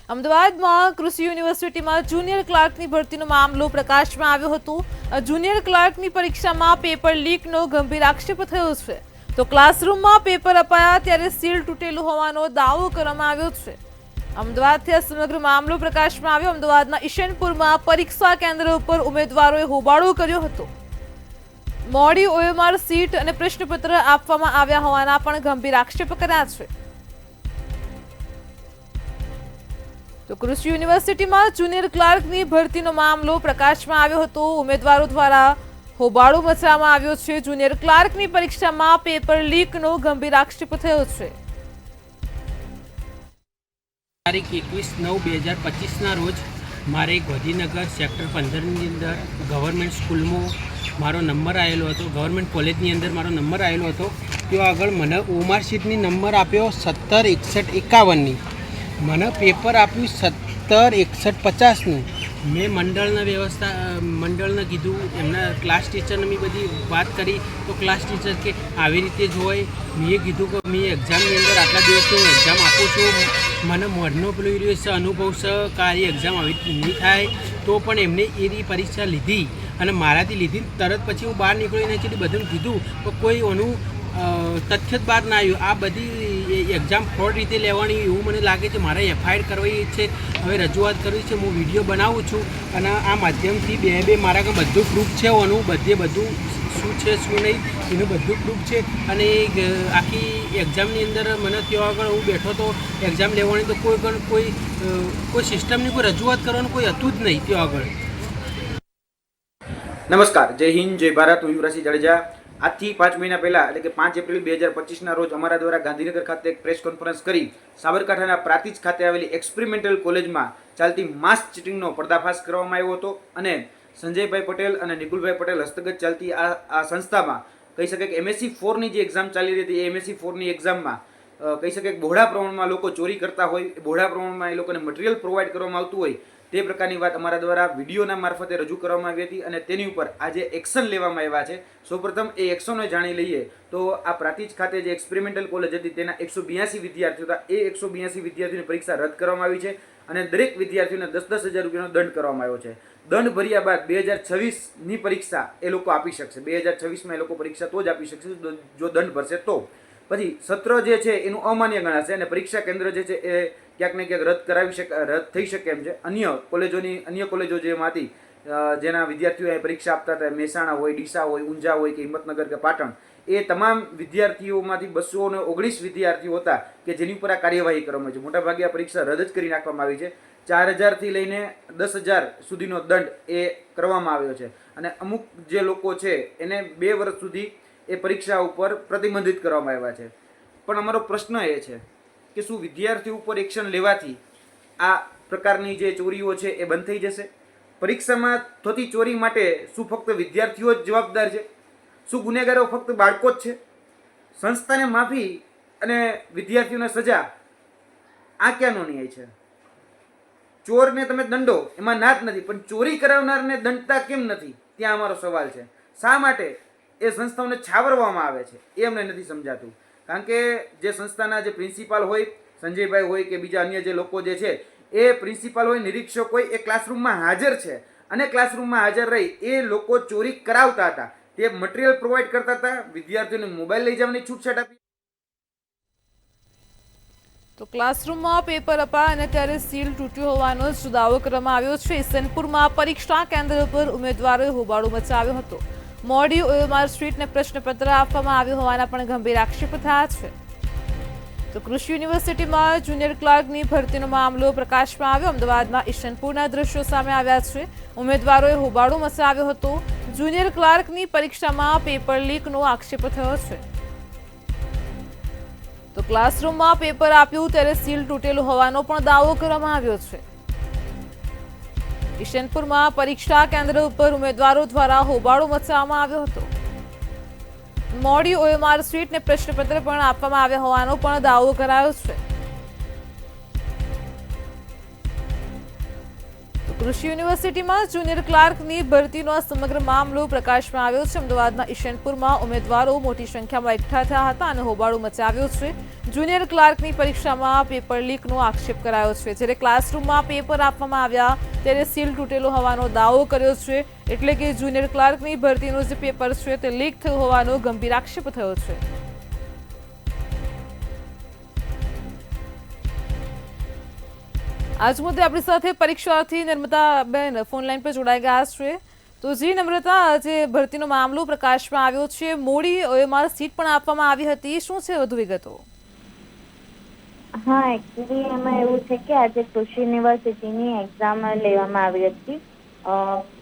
અમદાવાદમાં કૃષિ યુનિવર્સિટીમાં જુનિયર ક્લાર્કની ભરતીનો મામલો પ્રકાશમાં આવ્યો હતો। જુનિયર ક્લાર્કની પરીક્ષામાં પેપર લીકનો ગંભીર આક્ષેપ થયો છે। તો ક્લાસરૂમમાં પેપર અપાયા ત્યારે સીલ તૂટેલું હોવાનો દાવો કરવામાં આવ્યો છે। અમદાવાદથી આ સમગ્ર મામલો પ્રકાશમાં આવ્યો। અમદાવાદના ઈશનપુરમાં પરીક્ષા કેન્દ્ર ઉપર ઉમેદવારોએ હોબાળો કર્યો હતો। મોડી ઓએમઆર સીટ અને પ્રશ્નપત્ર આપવામાં આવ્યા હોવાના પણ ગંભીર આક્ષેપ કર્યા છે। તો કૃષિ યુનિવર્સિટીમાં જુનિયર ક્લાર્કની ભરતીનો મામલો પ્રકાશમાં આવ્યો હતો। ઉમેદવારો દ્વારા હોબાળો મચાવવામાં આવ્યો છે। જુનિયર ક્લાર્કની પરીક્ષામાં પેપર લીકનો ગંભીર આક્ષેપ થયો છે। તારીખ 21/9/2025ના રોજ મારે ગાંધીનગર સેક્ટર 15ની અંદર ગવર્મેન્ટ સ્કૂલમાં મારો નંબર આવેલો હતો। ગવર્મેન્ટ કોલેજની અંદર મારો નંબર આવેલો હતો। ત્યાં આગળ મને ઓમાર શીટની નંબર આપ્યો 176151ની। મને પેપર આપ્યું 176150નું। મેં મંડળને કીધું, એમના ક્લાસ ટીચરને મેં બધી વાત કરી તો ક્લાસ ટીચર કે આવી રીતે જ હોય। મેં કીધું કે મેં એક્ઝામની અંદર આટલા દિવસથી હું એક્ઝામ આપું છું, મને મોઢનો પેલો રહ્યો છે અનુભવ છે કે આ એક્ઝામ આવી નહીં થાય, તો પણ એમને એની પરીક્ષા લીધી અને મારાથી લીધી। તરત પછી હું બહાર નીકળીને છે બધું કીધું તો કોઈ એનું તથ્ય જ બહાર ના આવ્યું। આ બધી એક્ઝામ ફ્રોડ રીતે લેવાની એવું મને લાગે છે। મારે એફઆઈઆર કરવી છે, હવે રજૂઆત કરવી છે। હું વિડીયો બનાવું છું અને આ માધ્યમથી બે મારા કામ બધું પ્રૂફ છે એનું, બધું શું છે શું નહીં એનું બધું પ્રૂફ છે। અને આખી એક્ઝામની અંદર મને ત્યાં આગળ હું બેઠો તો એક્ઝામ લેવાની તો કોઈ સિસ્ટમની કોઈ રજૂઆત કરવાનું કોઈ હતું જ નહીં ત્યાં આગળ। નમસ્કાર, જય હિન્દ, જય ભારત। હું યુવરાજ જાડેજા। આજથી 5 મહિના પહેલા એટલે કે 5 એપ્રિલ 2025ના રોજ અમારા દ્વારા ગાંધીનગર ખાતે એક પ્રેસ કોન્ફરન્સ કરી સાબરકાંઠાના પ્રાંતિજ ખાતે આવેલી એક્સપેરિમેન્ટલ કોલેજમાં ચાલતી માસ ચીટિંગનો પર્દાફાશ કરવામાં આવ્યો હતો। અને સંજયભાઈ પટેલ અને નિકુલભાઈ પટેલ હસ્તગત ચાલતી આ સંસ્થામાં કહી શકાય કે MSc 4ની જે એક્ઝામ ચાલી રહી હતી એ MSc 4ની એક્ઝામમાં કહી શકાય કે બહોળા પ્રમાણમાં લોકો ચોરી કરતા હોય, બહોળા પ્રમાણમાં એ લોકોને મટીરિયલ પ્રોવાઈડ કરવામાં આવતું હોય, તે પ્રકારની વાત અમારા દ્વારા વિડીયોના મારફતે રજૂ કરવામાં આવી હતી। અને તેની ઉપર આજે એક્શન લેવામાં આવ્યા છે। સૌપ્રથમ એ એક્શનો જાણી લઈએ તો આ પ્રાંતિજ ખાતે જે એક્સપેરિમેન્ટલ કોલેજ હતી તેના 182 વિદ્યાર્થીઓ હતા। એ 182 વિદ્યાર્થીઓની પરીક્ષા રદ કરવામાં આવી છે અને દરેક વિદ્યાર્થીઓને 10,000 રૂપિયાનો દંડ કરવામાં આવ્યો છે। દંડ ભર્યા બાદ 2026ની પરીક્ષા એ લોકો આપી શકશે। 2026માં એ લોકો પરીક્ષા તો જ આપી શકશે જો દંડ ભરશે તો। પછી સત્ર જે છે એનું અમાન્ય ગણાશે અને પરીક્ષા કેન્દ્ર જે છે એ ક્યાંક ને ક્યાંક રદ થઈ શકે એમ છે। અન્ય કોલેજો જેમાંથી જેના વિદ્યાર્થીઓ પરીક્ષા આપતા હતા, મહેસાણા હોય, ડીસા હોય, ઊંઝા હોય કે હિંમતનગર કે પાટણ, એ તમામ વિદ્યાર્થીઓમાંથી 219 વિદ્યાર્થીઓ હતા કે જેની ઉપર આ કાર્યવાહી કરવામાં આવી છે। મોટાભાગે આ પરીક્ષા રદ જ કરી નાખવામાં આવી છે। 4,000થી લઈને 10,000 સુધીનો દંડ એ કરવામાં આવ્યો છે અને અમુક જે લોકો છે એને 2 વર્ષ સુધી એ પરીક્ષા ઉપર પ્રતિબંધિત કરવામાં આવ્યા છે। પણ અમારો પ્રશ્ન એ છે કે શું વિદ્યાર્થી ઉપર એક્શન લેવાથી આ પ્રકારની જે ચોરીઓ છે એ બંધ થઈ જશે? પરીક્ષામાં થતી ચોરી માટે શું ફક્ત વિદ્યાર્થીઓ જ જવાબદાર છે? શું ગુનેગારો ફક્ત બાળકો જ છે? સંસ્થાને માફી અને વિદ્યાર્થીઓને સજા, આ ક્યાંનો ન્યાય છે? ચોરને તમે દંડો એમાં ના જ નથી, પણ ચોરી કરાવનારને દંડતા કેમ નથી? ત્યાં અમારો સવાલ છે। શા માટે એ સંસ્થાઓને છાવરવામાં આવે છે એ અમને નથી સમજાતું। કારણ કે જે સંસ્થાના જે પ્રિન્સિપાલ હોય, સંજયભાઈ હોય કે બીજા અન્ય જે લોકો જે છે એ પ્રિન્સિપાલ હોય, નિરીક્ષક હોય, એ ક્લાસરૂમમાં હાજર છે અને ક્લાસરૂમમાં હાજર રહી એ લોકો ચોરી કરાવતા હતા, તે મટીરિયલ પ્રોવાઈડ કરતા હતા, વિદ્યાર્થીઓને મોબાઈલ લઈ જવાની છૂટછાટ આપી। તો ક્લાસરૂમમાં પેપર અપાયા અને ત્યારે સીલ તૂટ્યો હોવાનો જ દાવો કરવામાં આવ્યો છે। ઈશનપુરમાં પરીક્ષા કેન્દ્ર પર ઉમેદવારોએ હોબાળો મચાવ્યો હતો। મોડી ઓએમઆર સીટ ને પ્રશ્નપત્ર આપવામાં આવ્યું હોવાના પણ ગંભીર આક્ષેપ થયા છે। તો કૃષિ યુનિવર્સિટીમાં જુનિયર ક્લાર્કની ભરતીનો મામલો પ્રકાશમાં આવ્યો। અમદાવાદના ઈશનપુરના દ્રશ્યો સામે આવ્યા છે। ઉમેદવારોએ હોબાળો મચાવ્યો હતો। જુનિયર ક્લાર્કની પરીક્ષામાં પેપર લીકનો આક્ષેપ થયો છે। તો ક્લાસરૂમમાં પેપર આપ્યું ત્યારે સીલ તૂટેલું હોવાનો પણ દાવો કરવામાં આવ્યો છે। ઈશનપુરમાં પરીક્ષા કેન્દ્ર ઉપર ઉમેદવારો દ્વારા હોબાળો મચાવવામાં આવ્યો હતો। મોડી ઓએમઆર સીટ ને પ્રશ્નપત્ર પણ આપવામાં આવ્યા હોવાનો પણ દાવો કરાયો છે। કૃષિ યુનિવર્સિટીમાં જુનિયર ક્લાર્કની ભરતીનો આ સમગ્ર મામલો પ્રકાશમાં આવ્યો છે. અમદાવાદના ઈશનપુરમાં ઉમેદવારો મોટી સંખ્યામાં એકઠા થયા હતા અને હોબાળો મચાવ્યો છે. જુનિયર ક્લાર્કની પરીક્ષામાં પેપર લીકનો આક્ષેપ કરાયો છે. જ્યારે ક્લાસરૂમમાં પેપર આપવામાં આવ્યા ત્યારે સીલ તૂટેલો હોવાનો દાવો કર્યો છે. એટલે કે જુનિયર ક્લાર્કની ભરતીનો જે પેપર છે તે લીક થયું હોવાનો ગંભીર આક્ષેપ થયો છે. આજ મુદ્દે આપણી સાથે પરીક્ષાર્થી નર્મદાબેન ફોન લાઈન પર જોડાઈ ગયા છે. તો જી નમ્રતા, જે ભરતીનો મામલો પ્રકાશમાં આવ્યો છે, મોડી OMR સીટ પણ આપવામાં આવી હતી, શું છે વધુ વિગતો? હા, એકચ્યુઅલી એમાં એવું છે કે આજે કૃષિ યુનિવર્સિટીની એક્ઝામ લેવામાં આવી હતી,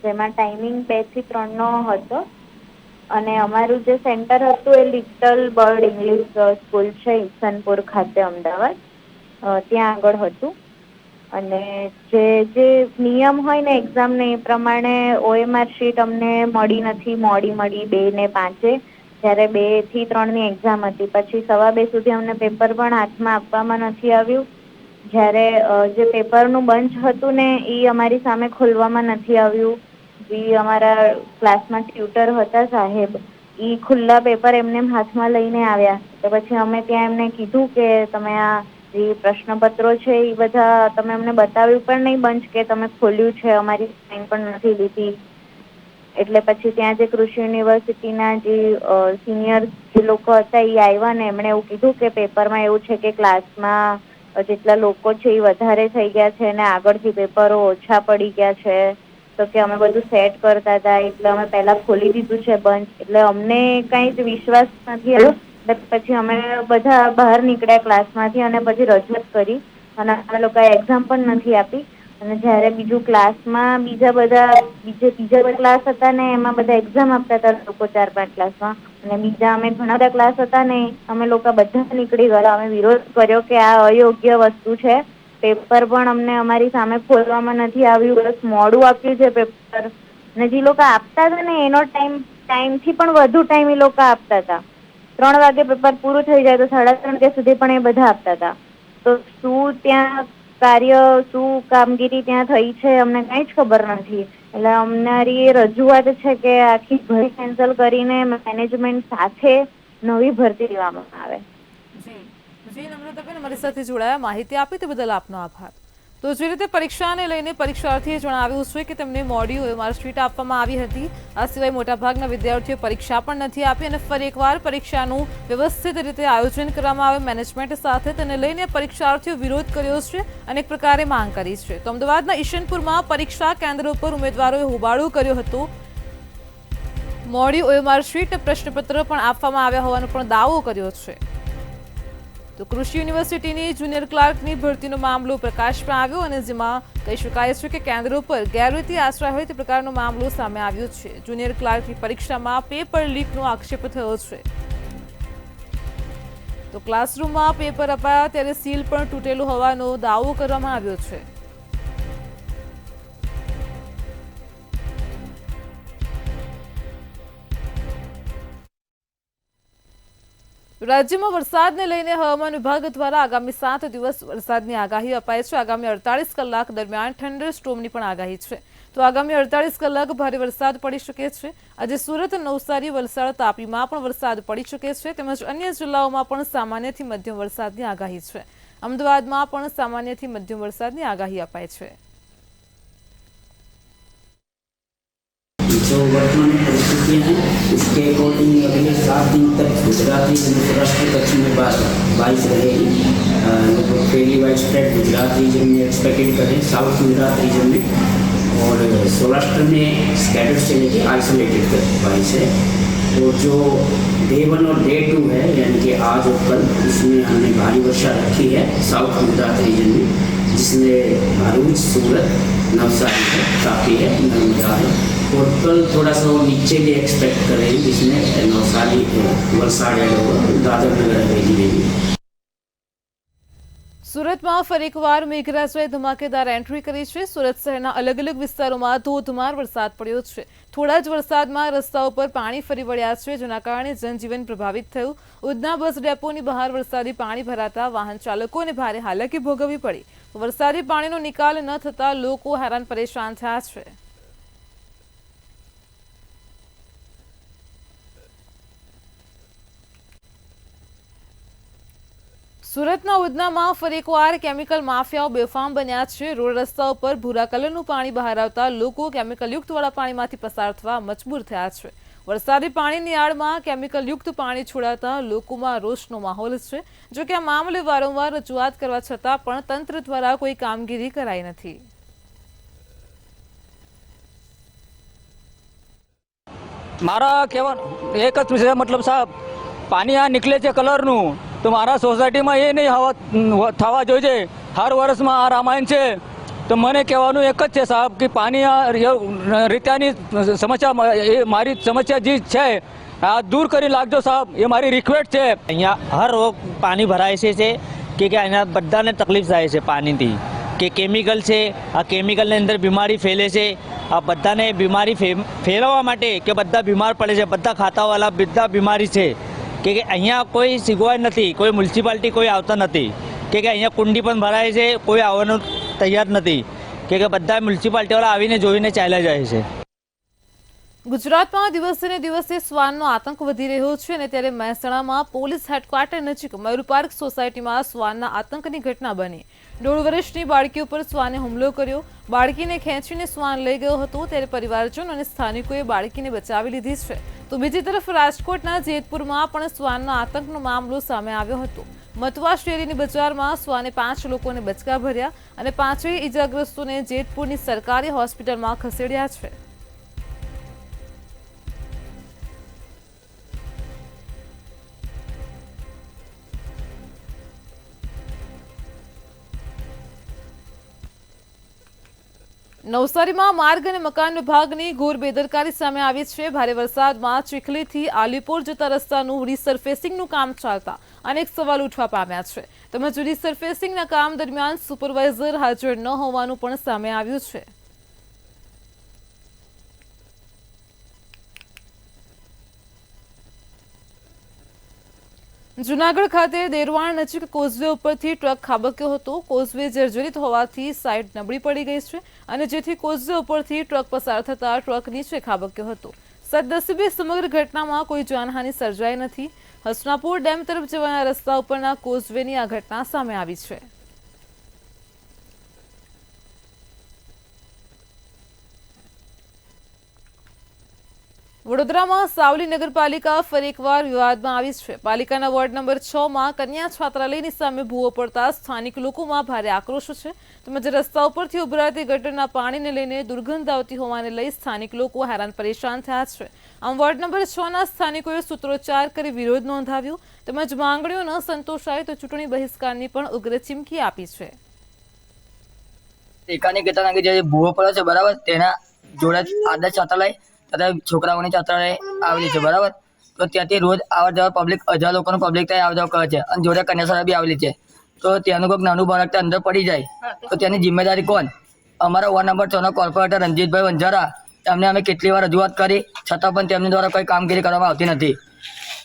જેમાં ટાઈમિંગ 2 થી 3 નો હતો અને અમારું જે સેન્ટર હતું એ લિટલ બર્ડ ઇંગ્લિશ સ્કૂલ છે ઈસનપુર ખાતે અમદાવાદ, ત્યાં આગળ હતું. અને જે નિયમ હોય ને એક્ઝામને એ પ્રમાણે OMR શીટ અમને મળી નથી, મળી 2 ને 5, જ્યારે 2 થી 3ની એક્ઝામ હતી. પછી 2:15 સુધી અમને પેપર પણ હાથમાં આપવામાં નથી આવ્યું. જ્યારે જે પેપરનું બંચ હતું ને એ અમારી સામે ખોલવામાં નથી આવ્યું. જે અમારા ક્લાસમાં ટ્યુટર હતા સાહેબ, એ ખુલ્લા પેપર એમને હાથમાં લઈને આવ્યા. તો પછી અમે ત્યાં એમને કીધું કે તમે આ જે પ્રશ્નપત્રો છે એ બધા તમે અમને બતાવ્યું પણ નહીં બંચ કે તમે ખોલ્યું છે, અમારી સાઇન પણ નથી લીધી. એટલે પછી ત્યાં જે કૃષિ યુનિવર્સિટીના જે સિનિયર જે લોકો હતા એ આવ્યા ને એમણે એવું કીધું કે પેપરમાં એવું છે કે ક્લાસમાં જેટલા લોકો છે એ વધારે થઈ ગયા છે અને આગળથી પેપરો ઓછા પડી ગયા છે. તો કે અમે બધું સેટ કરતા હતા એટલે અમે પહેલાં ખોલી દીધું છે બંચ. એટલે અમને કંઈ જ વિશ્વાસ નથી આવ્યો. પછી અમે બધા બહાર નીકળ્યા ક્લાસમાંથી અને પછી રજૂઆત કરી અને અમે લોકોએ એક્ઝામ પણ નથી આપી. અને જ્યારે બીજું ક્લાસમાં બીજા ક્લાસ હતા ને એમાં બધા એક્ઝામ આપતા હતા લોકો 4-5 ક્લાસમાં, અને બીજા અમે ઘણા બધા ક્લાસ હતા ને અમે લોકો બધા નીકળી ગયા. અમે વિરોધ કર્યો કે આ અયોગ્ય વસ્તુ છે. પેપર પણ અમને અમારી સામે ખોલવામાં નથી આવ્યું, બસ મોડું આપ્યું છે પેપર. અને જે લોકો આપતા હતા ને એનો ટાઈમથી પણ વધુ ટાઈમ એ લોકો આપતા હતા. 3 વાગે પેપર પૂરું થઈ જાય તો 3:30 વાગ્યા સુધી પણ એ બધા આપતા હતા. તો શું ત્યાં શું કામગીરી ત્યાં થઈ છે અમને કંઈ જ ખબર નથી. એટલે અમારી રજૂઆત છે કે આખી ભરતી કેન્સલ કરીને મેનેજમેન્ટ સાથે નવી ભરતી લેવામાં આવે. જી નમ્રતાબેન, અમારી સાથે જોડાયા, માહિતી આપી તે બદલ આપનો આભાર. તો જે રીતે પરીક્ષાને લઈને પરીક્ષાર્થીએ જણાવ્યું છે કે તેમને મોડી OMR શીટ આપવામાં આવી હતી. આ સિવાય મોટાભાગના વિદ્યાર્થીઓ પરીક્ષા પણ નથી આપી અને ફરી એકવાર પરીક્ષાનું વ્યવસ્થિત રીતે આયોજન કરવામાં આવે મેનેજમેન્ટ સાથે, તેને લઈને પરીક્ષાર્થીઓ વિરોધ કર્યો છે અને એક પ્રકારે માંગ કરી છે. તો અમદાવાદના ઈશનપુરમાં પરીક્ષા કેન્દ્રો પર ઉમેદવારોએ હોબાળો કર્યો હતો. મોડી OMR શીટ પ્રશ્નપત્ર પણ આપવામાં આવ્યા હોવાનો પણ દાવો કર્યો છે. તો કૃષિ યુનિવર્સિટીની જુનિયર ક્લાર્કની ભરતીનો મામલો પ્રકાશમાં આવ્યો અને જેમાં કહી શકાય છે કે કેન્દ્રો પર ગેરરીતિ આશ્રય હોય તે પ્રકારનો મામલો સામે આવ્યો છે. જુનિયર ક્લાર્કની પરીક્ષામાં પેપર લીકનો આક્ષેપ થયો છે. તો ક્લાસરૂમમાં પેપર અપાયા ત્યારે સીલ પણ તૂટેલું હોવાનો દાવો કરવામાં આવ્યો છે. રાજ્યમાં વરસાદને લઈને હવામાન વિભાગ દ્વારા આગામી 7 દિવસ વરસાદની આગાહી અપાઈ છે. આગામી 48 કલાક દરમિયાન થંડર સ્ટોર્મની પણ આગાહી છે. તો આગામી 48 કલાક ભારે વરસાદ પડી શકે છે. આજે સુરત, નવસારી, વલસાડ, તાપીમાં પણ વરસાદ પડી શકે છે. તેમજ અન્ય જિલ્લાઓમાં પણ સામાન્યથી મધ્યમ વરસાદની આગાહી છે. અમદાવાદમાં પણ સામાન્યથી મધ્યમ વરસાદની આગાહી અપાઈ છે. जो वर्तमान परिस्थितियाँ हैं उसके अकॉर्डिंग अगले 7 दिन तक गुजराती सौराष्ट्र कच्छ में बारिश रहेगी. लगभग पहली वाइड स्प्रेड गुजरात रीजन में एक्सपेक्टेड करें, साउथ गुजरात रीजन में, और सौराष्ट्र में स्कैटर्ड से लेके आइसोलेटेड बारिश है. और जो डे 1 और डे 2 है यानी कि आज और कल, इसमें हमने भारी वर्षा रखी है साउथ गुजरात रीजन में, जिसमें भरूच, सूरत, नवसारी है, तापी है, नर्मदा है. और कल थोड़ा सा वो नीचे भी एक्सपेक्ट कर रहे हैं, जिसमें नवसारी, वलसाड और दादर नगर हवेली में. સુરતમાં ફરી એકવાર મેઘરાજાએ ધમાકેદાર એન્ટ્રી કરી છે. સુરત શહેરના અલગ અલગ વિસ્તારોમાં ધોધમાર વરસાદ પડ્યો છે. થોડા જ વરસાદમાં રસ્તાઓ પર પાણી ફરી વળ્યા છે, જેના કારણે જનજીવન પ્રભાવિત થયું. ઉધના બસ ડેપોની બહાર વરસાદી પાણી ભરાતા વાહન ચાલકોને ભારે હાલાકી ભોગવવી પડી. વરસાદી પાણીનો નિકાલ ન થતા લોકો હેરાન પરેશાન થયા છે. સુરતના ઉધનામાં ફરી એકવાર કેમિકલ માફિયાઓ બેફામ બન્યા છે. રોડ રસ્તા ઉપર ભૂરા કલરનું પાણી બહાર આવતા લોકો કેમિકલયુક્તવાળા પાણીમાંથી પસાર થવા મજબૂર થયા છે. વરસાદી પાણીની આડમાં કેમિકલયુક્ત પાણી છોડાતા લોકોમાં રોષનો માહોલ છે. જો કે આ મામલે વારંવાર રજૂઆત કરવા છતાં પણ તંત્ર દ્વારા કોઈ કામગીરી કરાઈ નથી. મારા કહેવા એક જ છે, મતલબ સાહેબ પાણી આ નીકળે છે કલરનું, તો મારા સોસાયટીમાં એ નહીં થવા જોઈએ. હર વર્ષમાં આ રામાયણ છે, તો મને કહેવાનું એક જ છે સાહેબ કે પાણી આ રીત્યાની સમસ્યા, એ મારી સમસ્યા જે છે આ દૂર કરી લાગજો સાહેબ, એ મારી રિક્વેસ્ટ છે. અહીંયા હર રોજ પાણી ભરાય છે કે અહીંયા બધાને તકલીફ થાય છે પાણીથી, કે કેમિકલ છે, આ કેમિકલની અંદર બીમારી ફેલે છે. આ બધાને બીમારી ફેલાવવા માટે કે બધા બીમાર પડે છે, બધા ખાતાવાળા બધા બીમારી છે, કે અહીંયા કોઈ શીખવાય નથી, કોઈ મ્યુનિસિપાલિટી કોઈ આવતા નથી, કે અહીંયા કુંડી પણ ભરાય છે, કોઈ આવવાનું તૈયાર નથી, કે બધા મ્યુનિસિપાલિટીવાળા આવીને જોઈને ચાલ્યા જાય છે. ગુજરાતમાં દિવસે ને દિવસે શ્વાનનો આતંક વધી રહ્યો છે અને ત્યારે મહેસાણામાં પોલીસ હેડક્વાર્ટર નજીક મયુર પાર્ક સોસાયટીમાં શ્વાનના આતંકની ઘટના બની. 1.5 વર્ષની બાળકી ઉપર શ્વાને હુમલો કર્યો. બાળકીને ખેંચીને શ્વાન લઈ ગયો હતો. ત્યારે પરિવારજનો અને સ્થાનિકોએ બાળકીને બચાવી લીધી છે. તો બીજી તરફ રાજકોટના જેતપુરમાં પણ શ્વાનના આતંકનો મામલો સામે આવ્યો હતો. મતવા શેરીની બજારમાં શ્વાને 5 લોકોને બચકા ભર્યા અને 5 ઈજાગ્રસ્તોને જેતપુરની સરકારી હોસ્પિટલમાં ખસેડ્યા છે. નવસારીમાં માર્ગ અને મકાન વિભાગની ઘોર બેદરકારી સામે આવી છે. ભારે વરસાદમાં ચીખલીથી આલીપોર જતા રસ્તાનું રીસરફેસિંગનું કામ ચાલતા અનેક સવાલ ઉઠવા પામ્યા છે. તેમજ રીસરફેસિંગના કામ દરમિયાન સુપરવાઇઝર હાજર ન હોવાનું પણ સામે આવ્યું છે. જૂનાગઢ ખાતે દેરવાણ નજીક કોઝવે ઉપરથી ટ્રક ખાબક્યો હતો. કોઝવે જર્જરિત હોવાથી સાઇડ નબળી પડી ગઈ છે અને જેથી કોઝવે ઉપરથી ટ્રક પસાર થતા ટ્રક નીચે ખાબક્યો હતો. સદનસીબે સમગ્ર ઘટનામાં કોઈ જાનહાનિ સર્જાઈ નથી. હસનાપુર ડેમ તરફ જવાના રસ્તા ઉપરના કોઝવેની આ ઘટના સામે આવી છે. વડોદરામાં સાવલી નગરપાલિકા ફરી એકવાર વિવાદમાં આવી છે. પાલિકાના વોર્ડ નંબર 6 માં કન્યા છાત્રાલયની સામે ભૂવો પડતા સ્થાનિક લોકોમાં ભારે આક્રોશ છે. તેમજ રસ્તા ઉપરથી ઉભરાતી ગટરના પાણીને લઈને દુર્ગંધ આવતી હોવાને લઈ સ્થાનિક લોકો હેરાન પરેશાન થયા છે. આમ વોર્ડ નંબર 6 ના સ્થાનિકોએ સૂત્રોચ્ચાર કરી વિરોધ નોંધાવ્યો. તેમજ માંગણીઓ ન સંતોષાય તો ચૂંટણી બહિષ્કારની પણ ઉગ્ર ચીમકી આપી છે. એકાની કહેતા જે ભૂવો પડ્યો છે બરાબર, તેના જોડે આદર્શ છાત્રાલય તથા છોકરાઓની છાત્રાલય આવેલી છે બરાબર. તો ત્યાંથી રોજ આવર જવર પબ્લિક 1000 લોકોનું પબ્લિક ત્યાં આવર જવર કરે છે અને જોડે કન્યાશાળા બી આવેલી છે. તો ત્યાંનું કોઈક નાનું બાળક અંદર પડી જાય તો ત્યાંની જિમ્મેદારી કોણ? અમારા વોર્ડ નંબર 6 ના કોર્પોરેટર રણજીતભાઈ વંજારા, તેમને અમે કેટલી વાર રજૂઆત કરી છતાં પણ તેમની દ્વારા કોઈ કામગીરી કરવામાં આવતી નથી.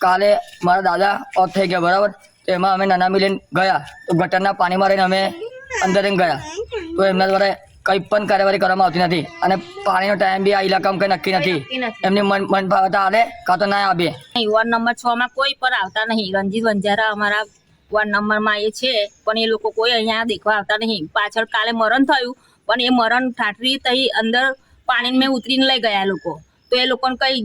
કાલે મારા દાદા ઓફ થઈ ગયા બરાબર, તો એમાં અમે નાનામી લઈને ગયા તો ગટરના પાણીમાં રહીને અમે અંદર રહીને ગયા તો એમના દ્વારા કંઈ પણ કાર્યવાહી કરવામાં આવતી નથી. અને પાણીનો ટાઈમ બી આ ઇલાકામાં કંઈ નક્કી નથી. એમની મન ભાવતા આવે કાં તો ના આવે. વોર્ડ નંબર 6 માં કોઈ પણ આવતા નહીં. રણજીત વંજારા અમારા વોર્ડ નંબરમાં એ છે, પણ એ લોકો કોઈ અહીંયા દેખવા આવતા નહીં. પાછળ કાલે મરણ થયું, પણ એ મરણ ઠાઠરી થઈ અંદર પાણી મેં ઉતરીને લઈ ગયા લોકો. તો એ લોકોને કઈ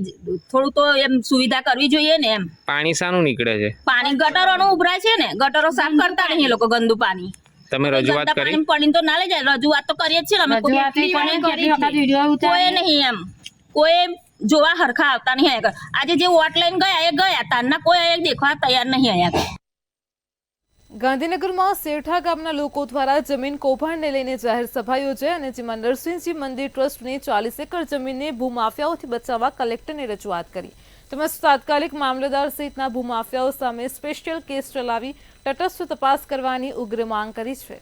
થોડું તો એમ સુવિધા કરવી જોઈએ ને. એમ પાણી શાનું નીકળે છે? પાણી ગટરોનું ઉભરાય છે ને, ગટરો સાફ કરતા નહીં એ લોકો. ગંદુ પાણી તમે રજૂઆત કરી? પાણી તો ના લઈ જાય. રજૂઆત તો કરીએ જ છે અમે. કોઈ નહીં એમ, કોઈ જોવા હરખા આવતા નહીં. આજે જે વોટ લઈને ગયા એ ગયા, તારના કોઈ દેખવા તૈયાર નહીં અહીંયા. ગાંધીનગરમાં સેઠા ગામના લોકો દ્વારા જમીન કૌભાંડને લઈને જાહેર સભા યોજાઈ અને જેમાં નરસિંહજી મંદિર ટ્રસ્ટની 40 એકર જમીનને ભૂમાફિયાઓથી બચાવવા કલેક્ટરને રજૂઆત કરી. તેમજ તાત્કાલિક મામલતદાર સહિતના ભૂમાફિયાઓ સામે સ્પેશિયલ કેસ ચલાવી તટસ્થ તપાસ કરવાની ઉગ્ર માંગ કરી છે.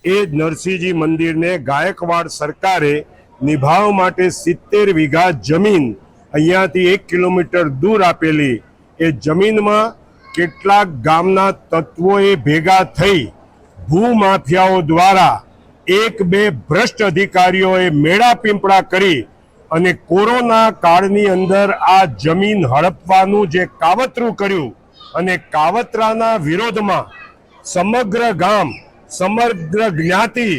એ જ નરસિંહજી મંદિરને ગાયકવાડ સરકારે નિભાવ માટે 70 વીઘા જમીન અહીંયાથી 1 કિલોમીટર દૂર આપેલી. એ જમીનમાં કેટલાક ગામના તત્વોએ ભેગા થઈ ભૂમાફિયાઓ દ્વારા એક બે ભ્રષ્ટ અધિકારીઓએ મેળા પીંપળા કરી અને કોરોના કાળની અંદર આ જમીન હડપવાનું જે કાવતરું કર્યું અને કાવતરાના વિરોધમાં સમગ્ર ગામ, સમગ્ર જ્ઞાતિ,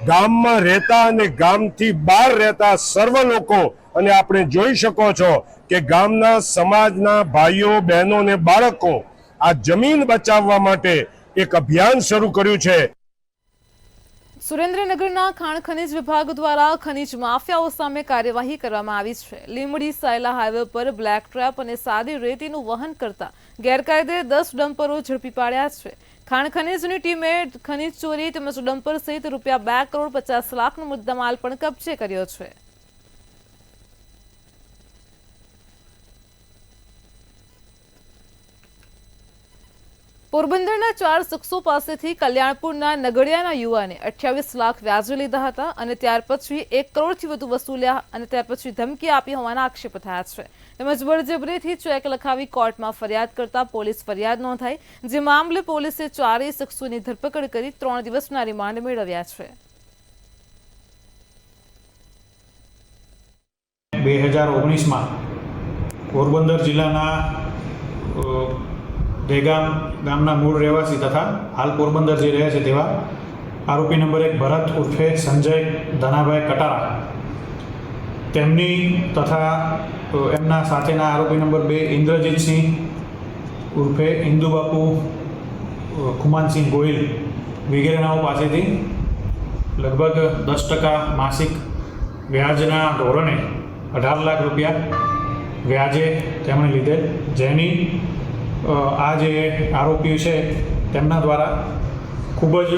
ગામમાં રહેતા અને ગામથી બહાર રહેતા સર્વ લોકો, અને આપણે જોઈ શકો છો કે ગામના સમાજના ભાઈઓ, બહેનો અને બાળકો આ જમીન બચાવવા માટે એક અભિયાન શરૂ કર્યું છે. સુરેન્દ્રનગરના ખાણ ખનીજ વિભાગ દ્વારા ખનીજ માફિયાઓ સામે કાર્યવાહી કરવામાં આવી છે. લીંબડી સાયલા હાઈવે પર બ્લેક ટ્રેપ અને સાદી રેતીનું વહન કરતા ગેરકાયદે 10 ડમ્પરો ઝડપી પાડ્યા છે. ખાણ ખનીજની ટીમે ખનીજ ચોરી તેમજ ડમ્પર સહિત રૂપિયા 2,50,00,000નો મુદ્દામાલ પણ કબજે કર્યો છે. પોરબંદરના 4 શખ્સો પાસેથી કલ્યાણપુરના નગડિયાના યુવાને 28 લાખ વ્યાજે લીધા હતા અને ત્યાર પછી 1 કરોડથી વધુ વસૂલ્યા અને ત્યાર પછી ધમકી આપી હોવાના આક્ષેપ થયા છે. તેમજ બળજબરીથી ચેક લખાવી કોર્ટમાં ફરિયાદ કરતા પોલીસ ફરિયાદ નોંધાઈ, જે મામલે પોલીસે 4 શખ્સોની ધરપકડ કરી 3 દિવસના રિમાન્ડ મેળવ્યા છે. 2019માં પોરબંદર જિલ્લાના દેગામ ગામના મૂળ રહેવાસી તથા હાલ પોરબંદર જે રહે છે તેવા આરોપી નંબર 1 ભરત ઉર્ફે સંજય ધનાભાઈ કટારા, તેમની તથા એમના સાથેના આરોપી નંબર 2 ઇન્દ્રજીતસિંહ ઉર્ફે ઇન્દુબાપુ ખુમાનસિંહ ગોહિલ વગેરેનાઓ પાસેથી લગભગ 10% માસિક વ્યાજના ધોરણે 18 લાખ રૂપિયા વ્યાજે તેમણે લીધેલ, જેની આ જે આરોપીઓ છે તેમના દ્વારા ખૂબ જ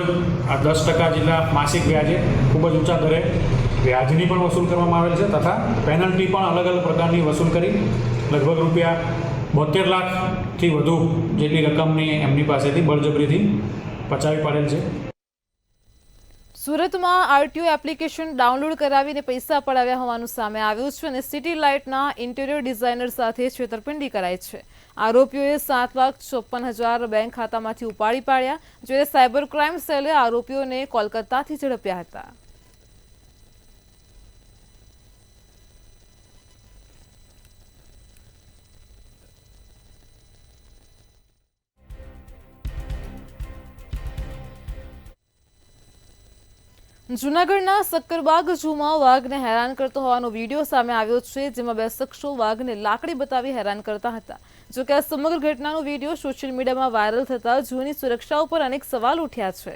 આ 10% જેટલા માસિક વ્યાજે ખૂબ જ ઊંચા દરે વ્યાજની પણ વસૂલ કરવામાં આવેલ છે તથા પેનલ્ટી પણ અલગ અલગ પ્રકારની વસૂલ કરી લગભગ રૂપિયા 72 લાખથી વધુ જેટલી રકમની એમની પાસેથી બળજબરીથી પચાવી પાડેલ છે. સુરતમાં આરટીઓ એપ્લિકેશન ડાઉનલોડ કરાવીને પૈસા પડાવ્યા હોવાનું સામે આવ્યું છે અને સિટી લાઇટના ઇન્ટિરિયર ડિઝાઇનર સાથે છેતરપિંડી કરાઈ છે. આરોપીઓએ 7,56,000 બેંક ખાતામાંથી ઉપાડી પાડ્યા, જ્યારે સાયબર ક્રાઇમ સેલે આરોપીઓને કોલકાતાથી ઝડપ્યા હતા. જૂનાગઢના સક્કરબાગ ઝૂમાં વાઘને હેરાન કરતો હોવાનો વિડીયો સામે આવ્યો છે, જેમાં 2 શખ્સો વાઘને લાકડી બતાવી હેરાન કરતા હતા. જોકે આ સમગ્ર ઘટનાનો વિડીયો સોશિયલ મીડિયામાં વાયરલ થતા ઝૂની સુરક્ષા ઉપર અનેક સવાલ ઉઠ્યા છે.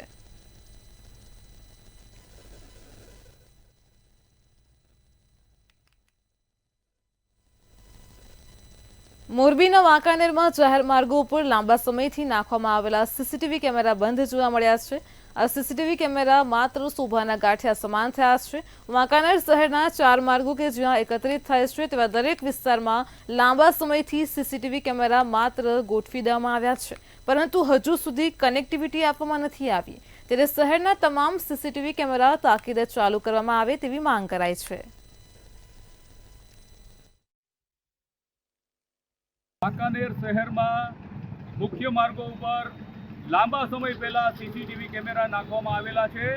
મોરબીના વાંકાનેરમાં જાહેર માર્ગો ઉપર લાંબા સમયથી નાખવામાં આવેલા સીસીટીવી કેમેરા બંધ જોવા મળ્યા છે. આ સીસીટીવી કેમેરા માત્ર શોભાના ગાંઠિયા સમાન થયા છે. વાંકાનેર શહેરના 4 માર્ગો કે જ્યાં એકત્રિત થાય છે તેવા દરેક વિસ્તારમાં લાંબા સમયથી સીસીટીવી કેમેરા માત્ર ગોઠવી દેવામાં આવ્યા છે, પરંતુ હજુ સુધી કનેક્ટિવિટી આપવામાં નથી આવી. ત્યારે શહેરના તમામ સીસીટીવી કેમેરા તાકીદે ચાલુ કરવામાં આવે તેવી માંગ કરાઈ છે. વાંકાનેર શહેરમાં મુખ્ય માર્ગો ઉપર લાંબા સમય પહેલા સીસીટીવી કેમેરા નાખવામાં આવેલા છે.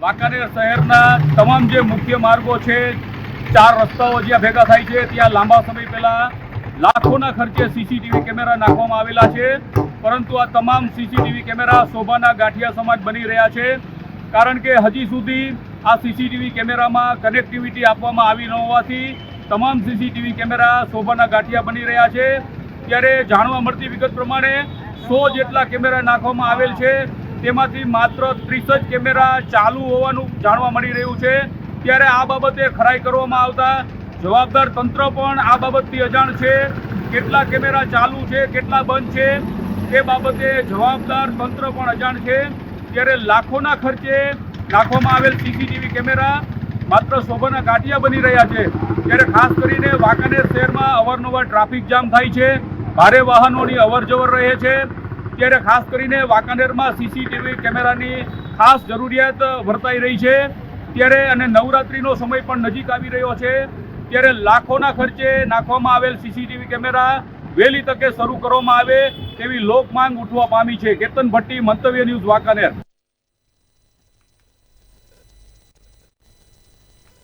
વાંકાનેર શહેરના તમામ જે મુખ્ય માર્ગો છે, 4 રસ્તાઓ જ્યાં ભેગા થાય છે ત્યાં લાંબા સમય પહેલા લાખોના ખર્ચે સીસીટીવી કેમેરા નાખવામાં આવેલા છે, પરંતુ આ તમામ સીસીટીવી કેમેરા શોભાના ગાંઠિયા સમાજ બની રહ્યા છે, કારણ કે હજી સુધી આ સીસીટીવી કેમેરામાં કનેક્ટિવિટી આપવામાં આવી ન હોવાથી તમામ સીસીટીવી કેમેરા શોભાના ગાંઠિયા બની રહ્યા છે. ત્યારે જાણવા મળતી વિગત પ્રમાણે 100 જેટલા કેમેરા નાખવામાં આવેલ છે, તેમાંથી માત્ર 30 જ કેમેરા ચાલુ હોવાનું જાણવા મળી રહ્યું છે. ત્યારે આ બાબતે ખરાઈ કરવામાં આવતા જવાબદાર તંત્ર પણ આ બાબતથી અજાણ છે. કેટલા કેમેરા ચાલુ છે, કેટલા બંધ છે, તે બાબતે જવાબદાર તંત્ર પણ અજાણ છે. ત્યારે લાખોના ખર્ચે નાખવામાં આવેલ સીસીટીવી કેમેરા માત્ર શોભાના ગાંઠિયા બની રહ્યા છે. ત્યારે ખાસ કરીને વાંકાનેર શહેરમાં અવારનવાર ટ્રાફિક જામ થાય છે, ભારે વાહનોની અવરજવર રહે છે. ત્યારે ખાસ કરીને વાંકાનેરમાં સીસીટીવી કેમેરાની ખાસ જરૂરિયાત વર્તાઈ રહી છે. ત્યારે અને નવરાત્રિનો સમય પણ નજીક આવી રહ્યો છે. ત્યારે લાખોના ખર્ચે નાખવામાં આવેલ સીસીટીવી કેમેરા વહેલી તકે શરૂ કરવામાં આવે તેવી લોક માંગ ઉઠવા પામી છે. કેતન ભટ્ટી, મંતવ્ય ન્યૂઝ, વાંકાનેર.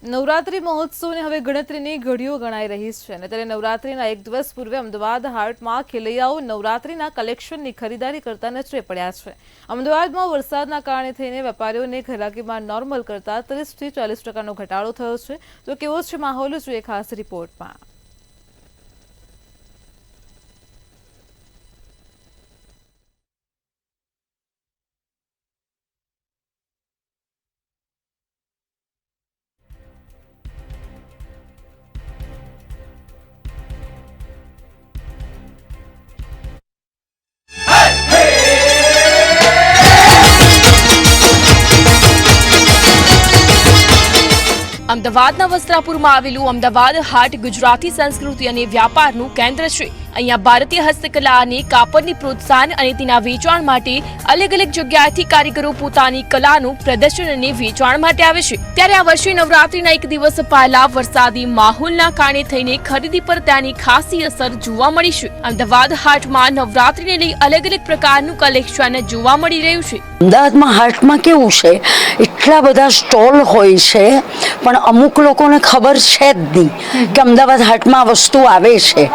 નવરાત્રી મહોત્સવને હવે ગણતરીની ઘડીઓ ગણાઈ રહી છે અને ત્યારે નવરાત્રીના એક દિવસ પૂર્વે અમદાવાદ હાટમાં ખેલૈયાઓ નવરાત્રીના કલેક્શનની ખરીદારી કરતા નજરે પડ્યા છે. અમદાવાદમાં વરસાદના કારણે થઈને વેપારીઓને ઘરાકીમાં નોર્મલ કરતા 30 થી 40% ઘટાડો થયો છે. તો કેવો છે માહોલ, જોઈએ ખાસ રિપોર્ટમાં. અમદાવાદના વસ્ત્રાપુરમાં આવેલું અમદાવાદ હાટ ગુજરાતી સંસ્કૃતિ અને વ્યાપારનું કેન્દ્ર છે. અહીંયા ભારતીય હસ્તકલા અને કાપડની પ્રોત્સાહન અને તેના વેચાણ માટે અલગ અલગ જગ્યાએથી કારીગરો પોતાની કલાનું પ્રદર્શન અને વેચાણ માટે આવે છે. ત્યારે આ વર્ષે નવરાત્રીના એક દિવસ પહેલા વરસાદી માહોલના કારણે થઈને ખરીદી પર તેની ખાસી અસર જોવા મળી છે. અમદાવાદ હાટમાં નવરાત્રીને લઈ અલગ અલગ પ્રકારનું કલેક્શન જોવા મળી રહ્યું છે. અમદાવાદમાં હાટમાં કેવું છે, એટલા બધા સ્ટોલ હોય છે પણ અમુક લોકોને ખબર છે જ નહીં કે અમદાવાદ હાટમાં વસ્તુ આવે છે.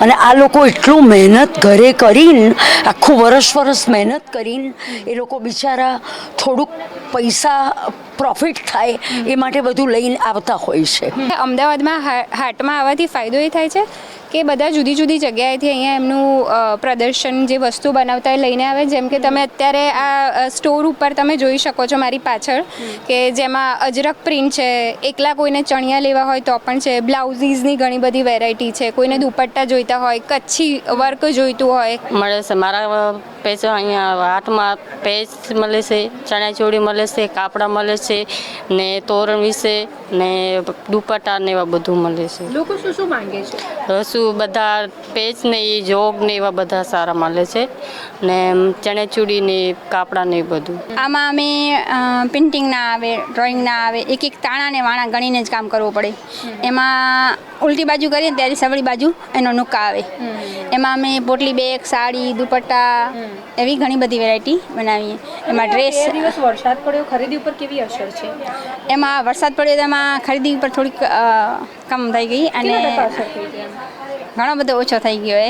અને આ લોકો એટલું મહેનત ઘરે કરીને, આખું વરસ મહેનત કરીને એ લોકો બિચારા થોડુંક પૈસા પ્રોફિટ થાય એ માટે બધું લઈને આવતા હોય છે. અમદાવાદમાં હાટમાં આવવાથી ફાયદો એ થાય છે કે બધા જુદી જુદી જગ્યાએથી અહીંયા એમનું પ્રદર્શન જે વસ્તુ બનાવતા એ લઈને આવે. જેમ કે તમે અત્યારે આ સ્ટોર ઉપર તમે જોઈ શકો છો મારી પાછળ કે જેમાં અજરક પ્રિન્ટ છે, એકલા કોઈને ચણિયા લેવા હોય તો પણ છે, બ્લાઉઝીસની ઘણી બધી વેરાયટી છે, કોઈને દુપટ્ટા જોઈતા હોય, કચ્છી વર્ક જોઈતું હોય મળે છે. મારા પેજ અહીંયા હાટમાં પેજ મળે છે, ચણિયાચોળી મળે છે, કાપડા મળે છે ને તોરણ વિશે ને દુપટ્ટા ને એવા બધું મળે છે. લોકો શું શું માંગે છે? બધા પેચ ને જોગ ને એવા બધા સારા મળે છે ને ચણિયાચોળી ને કાપડા ને બધું. આમાં અમે પેઇન્ટિંગ ના આવે, ડ્રોઈંગ ના આવે, એક એક તાણા ને વાણા ગણીને જ કામ કરવું પડે. એમાં ઉલટી બાજુ કરીએ ત્યારે સવળી બાજુ એનો નુક્કા આવે. એમાં અમે પોટલી બેગ, સાડી, દુપટ્ટા એવી ઘણી બધી વેરાયટી બનાવીએ. એમાં ડ્રેસ. દિવસ વરસાદ પડ્યો, ખરીદી ઉપર કેવી અસર છે? એમાં વરસાદ પડ્યો તો એમાં ખરીદી ઉપર થોડીક કમ થઈ ગઈ અને ઘણો બધો ઓછો થઈ ગયો.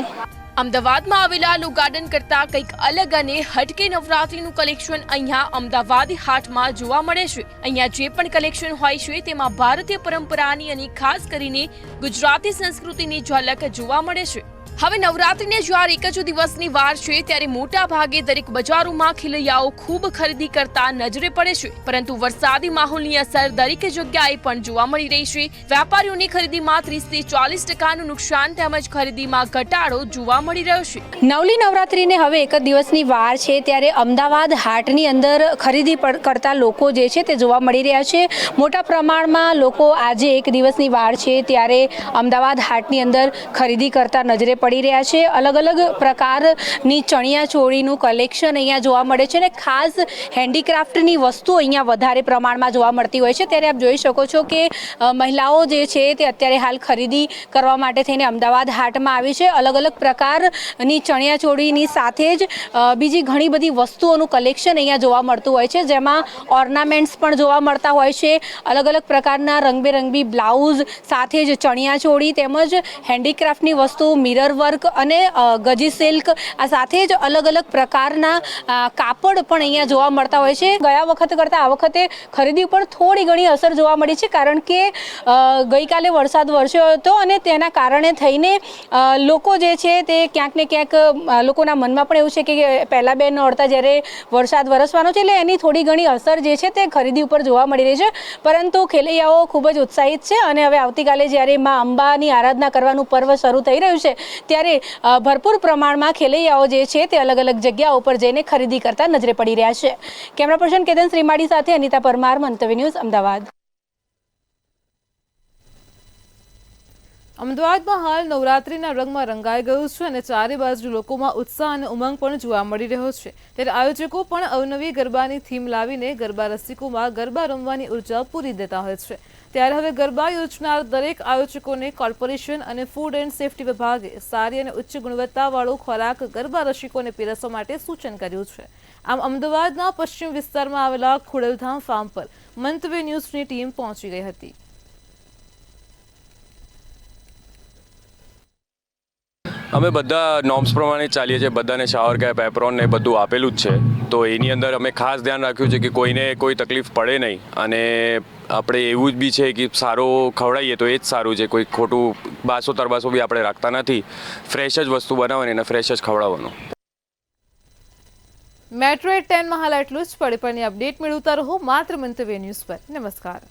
અમદાવાદમાં આવેલા લો ગાર્ડન કરતા કંઈક અલગ અને હટકે નવરાત્રીનું કલેક્શન અહીંયા અમદાવાદી હાટમાં જોવા મળે છે. અહીંયા જે પણ કલેક્શન હોય છે તેમાં ભારતીય પરંપરાની અને ખાસ કરીને ગુજરાતી સંસ્કૃતિની ઝલક જોવા મળે છે. હવે નવરાત્રીને જ્યારે એક જ દિવસની વાર છે ત્યારે મોટા ભાગે દરેક બજારોમાં ખેલૈયાઓ ખૂબ ખરીદી કરતા નજરે પડે છે. પરંતુ વરસાદી માહોલની અસર દરેક જગ્યાએ પણ જોવા મળી રહી છે. વેપારીઓની ખરીદીમાં 30 થી 40% નુકસાન તેમજ ખરીદીમાં ઘટાડો જોવા મળી રહ્યો છે. નવલી નવરાત્રીને હવે એક જ દિવસની વાર છે ત્યારે અમદાવાદ હાટની અંદર ખરીદી કરતા લોકો જે છે તે જોવા મળી રહ્યા છે. મોટા પ્રમાણમાં લોકો આજે એક દિવસની વાર છે ત્યારે અમદાવાદ હાટની અંદર ખરીદી કરતા નજરે પડી રહ્યા છે. અલગ અલગ પ્રકારની ચણિયાચોળીનું કલેક્શન અહીંયા જોવા મળે છે અને ખાસ હેન્ડીક્રાફ્ટની વસ્તુઓ અહીંયા વધારે પ્રમાણમાં જોવા મળતી હોય છે. ત્યારે આપ જોઈ શકો છો કે મહિલાઓ જે છે તે અત્યારે હાલ ખરીદી કરવા માટે થઈને અમદાવાદ હાટમાં આવી છે. અલગ અલગ પ્રકારની ચણિયાચોળીની સાથે જ બીજી ઘણી બધી વસ્તુઓનું કલેક્શન અહીંયા જોવા મળતું હોય છે, જેમાં ઓર્નામેન્ટ્સ પણ જોવા મળતા હોય છે. અલગ અલગ પ્રકારના રંગબેરંગી બ્લાઉઝ સાથે જ ચણિયાચોળી તેમજ હેન્ડીક્રાફ્ટની વસ્તુ, મિરર વર્ક અને ગજી સિલ્ક, આ સાથે જ અલગ અલગ પ્રકારના કાપડ પણ અહીંયા જોવા મળતા હોય છે. ગયા વખત કરતાં આ વખતે ખરીદી ઉપર થોડી ઘણી અસર જોવા મળી છે, કારણ કે ગઈકાલે વરસાદ વરસ્યો હતો અને તેના કારણે થઈને લોકો જે છે તે ક્યાંક ને ક્યાંક લોકોના મનમાં પણ એવું છે કે પહેલાં બે નોરતા જ્યારે વરસાદ વરસવાનો છે એટલે એની થોડી ઘણી અસર જે છે તે ખરીદી ઉપર જોવા મળી રહી છે. પરંતુ ખેલૈયાઓ ખૂબ જ ઉત્સાહિત છે અને હવે આવતીકાલે જ્યારે મા અંબાની આરાધના કરવાનું પર્વ શરૂ થઈ રહ્યું છે ત્યારે ભરપૂર પ્રમાણમાં ખેલૈયાઓ જે છે તે અલગ અલગ જગ્યાઓ ઉપર જઈને ખરીદી કરતા નજરે પડી રહ્યા છે. કેમેરા પર્સન કેતન શ્રીમાળી સાથે અનિતા પરમાર, મંતવ્ય ન્યૂઝ, અમદાવાદ. અમદાવાદમાં હાલ નવરાત્રિના રંગમાં રંગાઈ ગયું છે અને ચારે બાજુ લોકોમાં ઉત્સાહ અને ઉમંગ પણ જોવા મળી રહ્યો છે. ત્યારે આયોજકો પણ અવનવી ગરબાની થીમ લાવીને ગરબા રસિકોમાં ગરબા રમવાની ઉર્જા પૂરી દેતા હોય છે. ત્યારે હવે ગરબા યોજનાર દરેક આયોજકોને કોર્પોરેશન અને ફૂડ એન્ડ સેફ્ટી વિભાગે સારી અને ઉચ્ચ ગુણવત્તાવાળો ખોરાક ગરબા રસિકોને પીરસવા માટે સૂચન કર્યું છે. આમ અમદાવાદના પશ્ચિમ વિસ્તારમાં આવેલા ખોડલધામ ફાર્મ પર મંતવ્ય ન્યૂઝની ટીમ પહોંચી ગઈ હતી. અમે બધા નોર્મ્સ પ્રમાણે ચાલીએ છીએ. બધાને શાવર કેપ, એપ્રોન ને બધું આપેલું જ છે. તો એની અંદર અમે ખાસ ધ્યાન રાખ્યું છે કે કોઈને કોઈ તકલીફ પડે નહીં. અને આપણે એવું જ બી છે કે સારો ખવડાવીએ તો એ જ સારું છે. કોઈ ખોટું બાસો તરબાસો બી આપણે રાખતા નથી. ફ્રેશ જ વસ્તુ બનાવવાની અને ફ્રેશ જ ખવડાવવાનું. મેટ્રો 10 માં હાલ એટલું જ. પડે પણની અપડેટ મેળવતા રહો માત્ર મંતવ્ય ન્યૂઝ પર. નમસ્કાર.